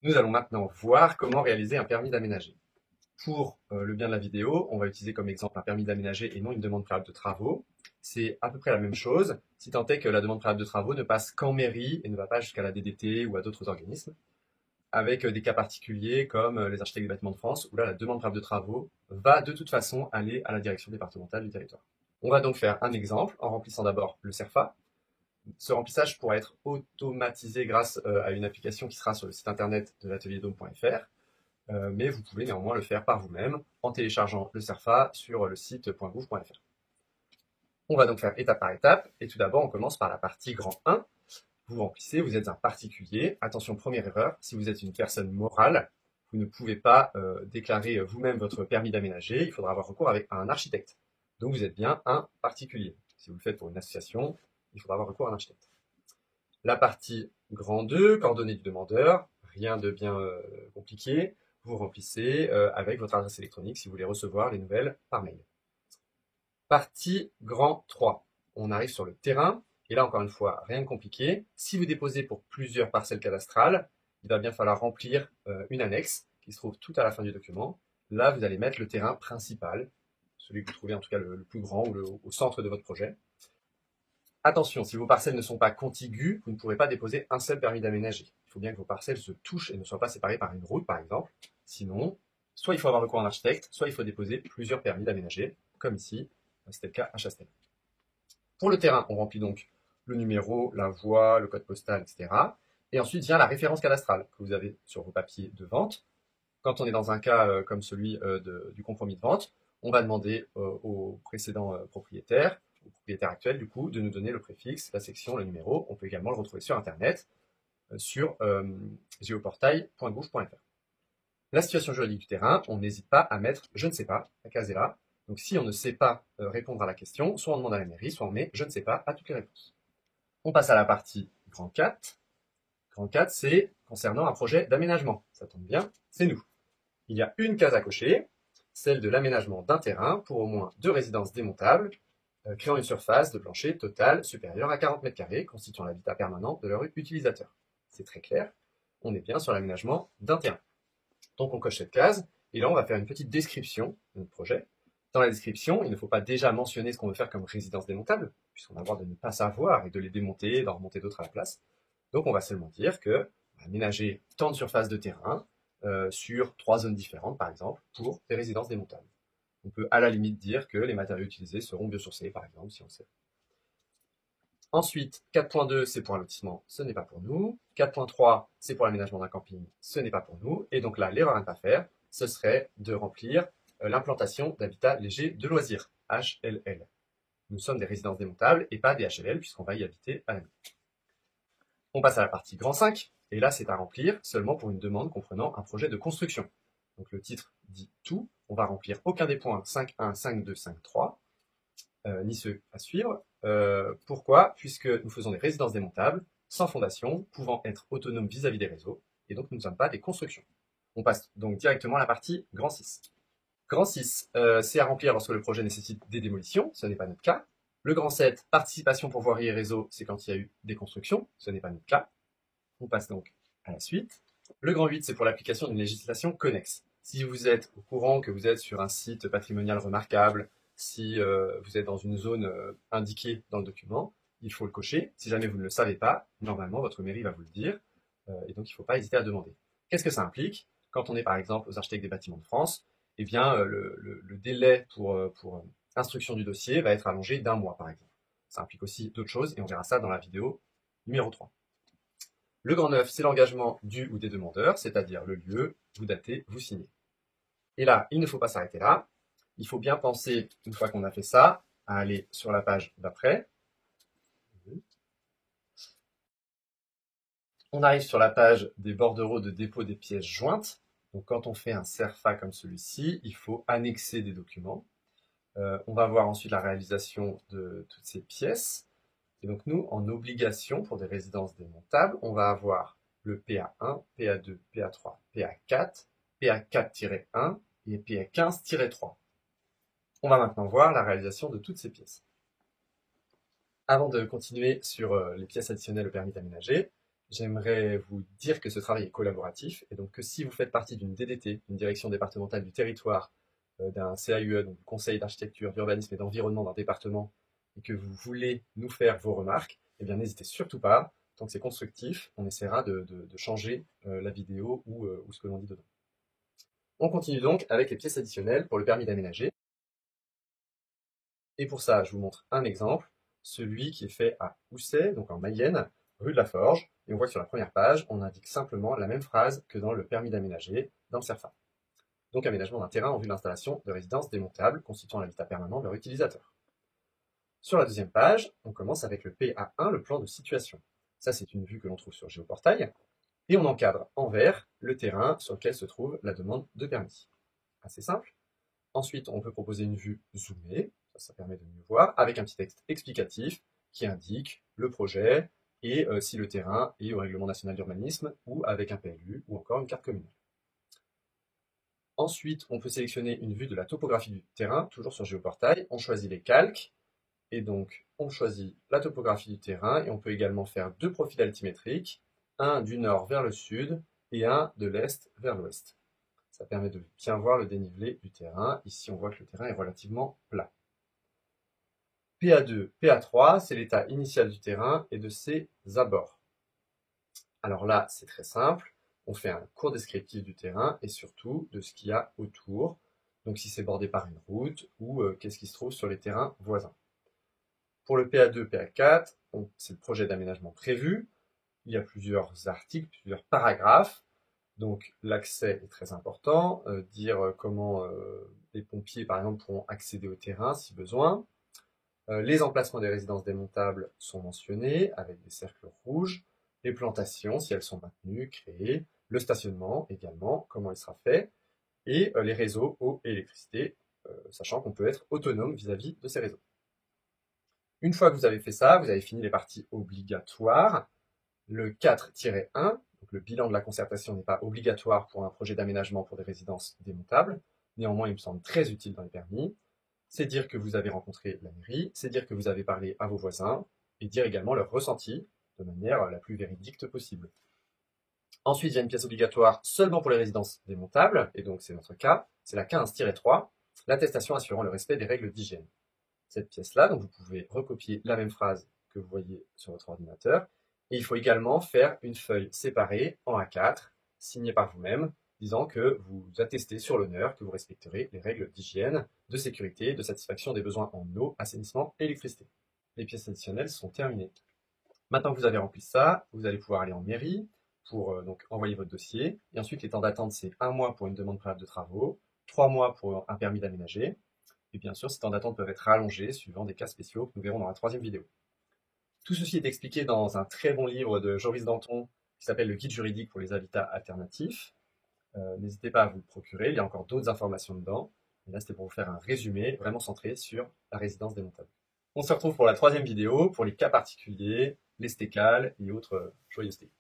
Nous allons maintenant voir comment réaliser un permis d'aménager. Pour le bien de la vidéo, on va utiliser comme exemple un permis d'aménager et non une demande préalable de travaux. C'est à peu près la même chose, si tant est que la demande préalable de travaux ne passe qu'en mairie et ne va pas jusqu'à la DDT ou à d'autres organismes, avec des cas particuliers comme les architectes des bâtiments de France, où là la demande préalable de travaux va de toute façon aller à la direction départementale du territoire. On va donc faire un exemple en remplissant d'abord le CERFA. Ce remplissage pourra être automatisé grâce à une application qui sera sur le site internet de l'atelierdome.fr, mais vous pouvez néanmoins le faire par vous-même en téléchargeant le CERFA sur le site .gouv.fr. On va donc faire étape par étape, et tout d'abord on commence par la partie grand 1. Vous remplissez, vous êtes un particulier. Attention, première erreur, si vous êtes une personne morale, vous ne pouvez pas déclarer vous-même votre permis d'aménager, il faudra avoir recours avec un architecte. Donc vous êtes bien un particulier. Si vous le faites pour une association, il faudra avoir recours à un architecte. La partie grand 2, coordonnées du demandeur, rien de bien compliqué. Vous remplissez avec votre adresse électronique si vous voulez recevoir les nouvelles par mail. Partie grand 3, on arrive sur le terrain. Et là, encore une fois, rien de compliqué. Si vous déposez pour plusieurs parcelles cadastrales, il va bien falloir remplir une annexe qui se trouve tout à la fin du document. Là, vous allez mettre le terrain principal, celui que vous trouvez en tout cas le plus grand ou au centre de votre projet. Attention, si vos parcelles ne sont pas contiguës, vous ne pourrez pas déposer un seul permis d'aménager. Il faut bien que vos parcelles se touchent et ne soient pas séparées par une route, par exemple. Sinon, soit il faut avoir recours à un architecte, soit il faut déposer plusieurs permis d'aménager, comme ici, c'était le cas à Chastel. Pour le terrain, on remplit donc le numéro, la voie, le code postal, etc. Et ensuite vient la référence cadastrale que vous avez sur vos papiers de vente. Quand on est dans un cas comme celui du compromis de vente, on va demander au précédent propriétaire, au propriétaire actuel du coup, de nous donner le préfixe, la section, le numéro. On peut également le retrouver sur Internet, sur geoportail.gouv.fr. La situation juridique du terrain, on n'hésite pas à mettre « je ne sais pas », la case est là. Donc si on ne sait pas répondre à la question, soit on demande à la mairie, soit on met « je ne sais pas » à toutes les réponses. On passe à la partie grand 4. Grand 4, c'est concernant un projet d'aménagement. Ça tombe bien, c'est nous. Il y a une case à cocher, celle de l'aménagement d'un terrain pour au moins 2 résidences démontables, créant une surface de plancher totale supérieure à 40 m², constituant l'habitat permanent de leur utilisateur. C'est très clair, on est bien sur l'aménagement d'un terrain. Donc on coche cette case, et là on va faire une petite description de notre projet. Dans la description, il ne faut pas déjà mentionner ce qu'on veut faire comme résidence démontable, puisqu'on a le droit de ne pas savoir et de les démonter et d'en remonter d'autres à la place. Donc on va seulement dire que on va aménager tant de surfaces de terrain sur 3 zones différentes, par exemple, pour des résidences démontables. On peut à la limite dire que les matériaux utilisés seront biosourcés, par exemple, si on sait. Ensuite, 4.2, c'est pour un lotissement, ce n'est pas pour nous. 4.3, c'est pour l'aménagement d'un camping, ce n'est pas pour nous. Et donc là, l'erreur à ne pas faire, ce serait de remplir l'implantation d'habitat léger de loisirs, HLL. Nous sommes des résidences démontables et pas des HLL, puisqu'on va y habiter à la nuit. On passe à la partie grand 5, et là, c'est à remplir seulement pour une demande comprenant un projet de construction. Donc le titre dit tout, on va remplir aucun des points 5.1, 5.2, 5.3, ni ceux à suivre. Pourquoi? Puisque nous faisons des résidences démontables, sans fondation, pouvant être autonomes vis-à-vis des réseaux, et donc nous ne sommes pas des constructions. On passe donc directement à la partie grand 6. Grand 6, c'est à remplir lorsque le projet nécessite des démolitions, ce n'est pas notre cas. Le grand 7, participation pour voirie et réseau, c'est quand il y a eu des constructions, ce n'est pas notre cas. On passe donc à la suite. Le grand 8, c'est pour l'application d'une législation connexe. Si vous êtes au courant que vous êtes sur un site patrimonial remarquable, si vous êtes dans une zone indiquée dans le document, il faut le cocher. Si jamais vous ne le savez pas, normalement, votre mairie va vous le dire, et donc il ne faut pas hésiter à demander. Qu'est-ce que ça implique? Quand on est par exemple aux architectes des bâtiments de France, eh bien, le délai pour instruction du dossier va être allongé d'1 mois, par exemple. Ça implique aussi d'autres choses, et on verra ça dans la vidéo numéro 3. Le grand 9, c'est l'engagement du ou des demandeurs, c'est-à-dire le lieu, vous datez, vous signez. Et là, il ne faut pas s'arrêter là. Il faut bien penser, une fois qu'on a fait ça, à aller sur la page d'après. On arrive sur la page des bordereaux de dépôt des pièces jointes. Donc quand on fait un CERFA comme celui-ci, il faut annexer des documents. On va voir ensuite la réalisation de toutes ces pièces. Et donc nous, en obligation pour des résidences démontables, on va avoir le PA1, PA2, PA3, PA4, PA4-1 et PA15-3. On va maintenant voir la réalisation de toutes ces pièces. Avant de continuer sur les pièces additionnelles au permis d'aménager, j'aimerais vous dire que ce travail est collaboratif et donc que si vous faites partie d'une DDT, une direction départementale du territoire, d'un CAUE, donc du Conseil d'architecture, d'urbanisme et d'environnement d'un département, et que vous voulez nous faire vos remarques, eh bien n'hésitez surtout pas. Tant que c'est constructif, on essaiera de changer la vidéo ou ce que l'on dit dedans. On continue donc avec les pièces additionnelles pour le permis d'aménager. Et pour ça, je vous montre un exemple, celui qui est fait à Housset, donc en Mayenne, rue de la Forge. Et on voit que sur la première page, on indique simplement la même phrase que dans le permis d'aménager dans le CERFA. Donc aménagement d'un terrain en vue de l'installation de résidences démontables constituant l'habitat permanent de leur utilisateur. Sur la deuxième page, on commence avec le PA1, le plan de situation. Ça, c'est une vue que l'on trouve sur Géoportail. Et on encadre en vert le terrain sur lequel se trouve la demande de permis. Assez simple. Ensuite, on peut proposer une vue zoomée, ça permet de mieux voir, avec un petit texte explicatif qui indique le projet et si le terrain est au règlement national d'urbanisme ou avec un PLU ou encore une carte communale. Ensuite, on peut sélectionner une vue de la topographie du terrain, toujours sur Géoportail. On choisit les calques et donc on choisit la topographie du terrain et on peut également faire deux profils altimétriques, un du nord vers le sud et un de l'est vers l'ouest. Ça permet de bien voir le dénivelé du terrain. Ici, on voit que le terrain est relativement plat. PA2, PA3, c'est l'état initial du terrain et de ses abords. Alors là, c'est très simple. On fait un court descriptif du terrain et surtout de ce qu'il y a autour. Donc si c'est bordé par une route ou qu'est-ce qui se trouve sur les terrains voisins. Pour le PA2, PA4, c'est le projet d'aménagement prévu. Il y a plusieurs articles, plusieurs paragraphes. Donc l'accès est très important, dire comment les pompiers par exemple pourront accéder au terrain si besoin. Les emplacements des résidences démontables sont mentionnés avec des cercles rouges, les plantations si elles sont maintenues, créées, le stationnement également, comment il sera fait, et les réseaux eau et électricité, sachant qu'on peut être autonome vis-à-vis de ces réseaux. Une fois que vous avez fait ça, vous avez fini les parties obligatoires. Le 4-1, donc le bilan de la concertation n'est pas obligatoire pour un projet d'aménagement pour des résidences démontables. Néanmoins, il me semble très utile dans les permis. C'est dire que vous avez rencontré la mairie, c'est dire que vous avez parlé à vos voisins, et dire également leur ressenti de manière la plus véridique possible. Ensuite, il y a une pièce obligatoire seulement pour les résidences démontables, et donc c'est notre cas, c'est la 15-3, l'attestation assurant le respect des règles d'hygiène. Cette pièce-là, donc vous pouvez recopier la même phrase que vous voyez sur votre ordinateur, et il faut également faire une feuille séparée en A4, signée par vous-même, disant que vous attestez sur l'honneur que vous respecterez les règles d'hygiène, de sécurité, de satisfaction des besoins en eau, assainissement et électricité. Les pièces additionnelles sont terminées. Maintenant que vous avez rempli ça, vous allez pouvoir aller en mairie pour donc envoyer votre dossier. Et ensuite, les temps d'attente, c'est 1 mois pour une demande préalable de travaux, 3 mois pour un permis d'aménager. Et bien sûr, ces temps d'attente peuvent être rallongés suivant des cas spéciaux que nous verrons dans la troisième vidéo. Tout ceci est expliqué dans un très bon livre de Joris Danton qui s'appelle Le Guide juridique pour les habitats alternatifs. N'hésitez pas à vous le procurer, il y a encore d'autres informations dedans. Et là, c'était pour vous faire un résumé vraiment centré sur la résidence démontable. On se retrouve pour la troisième vidéo, pour les cas particuliers, les stécales et autres joyeusetés.